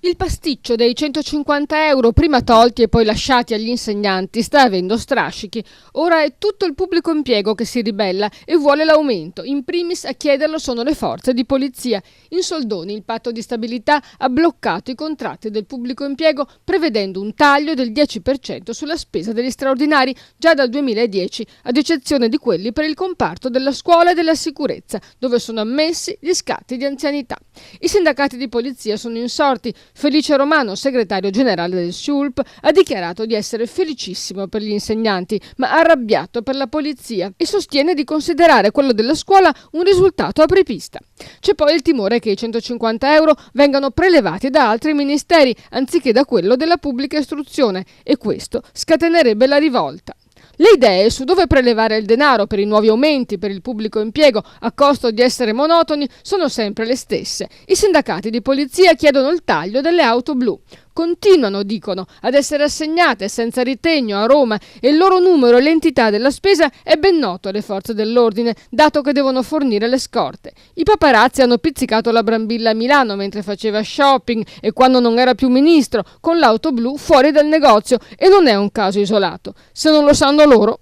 Il pasticcio dei 150 euro, prima tolti e poi lasciati agli insegnanti, sta avendo strascichi. Ora è tutto il pubblico impiego che si ribella e vuole l'aumento. In primis a chiederlo sono le forze di polizia. In soldoni il patto di stabilità ha bloccato i contratti del pubblico impiego prevedendo un taglio del 10% sulla spesa degli straordinari già dal 2010, ad eccezione di quelli per il comparto della scuola e della sicurezza, dove sono ammessi gli scatti di anzianità. I sindacati di polizia sono insorti. Felice Romano, segretario generale del SIULP, ha dichiarato di essere felicissimo per gli insegnanti, ma arrabbiato per la polizia e sostiene di considerare quello della scuola un risultato apripista. C'è poi il timore che i 150 euro vengano prelevati da altri ministeri anziché da quello della pubblica istruzione e questo scatenerebbe la rivolta. Le idee su dove prelevare il denaro per i nuovi aumenti per il pubblico impiego a costo di essere monotoni sono sempre le stesse. I sindacati di polizia chiedono il taglio delle auto blu. Continuano, dicono, ad essere assegnate senza ritegno a Roma e il loro numero e l'entità della spesa è ben noto alle forze dell'ordine, dato che devono fornire le scorte. I paparazzi hanno pizzicato la Brambilla a Milano mentre faceva shopping e quando non era più ministro, con l'auto blu fuori dal negozio, e non è un caso isolato. Se non lo sanno loro,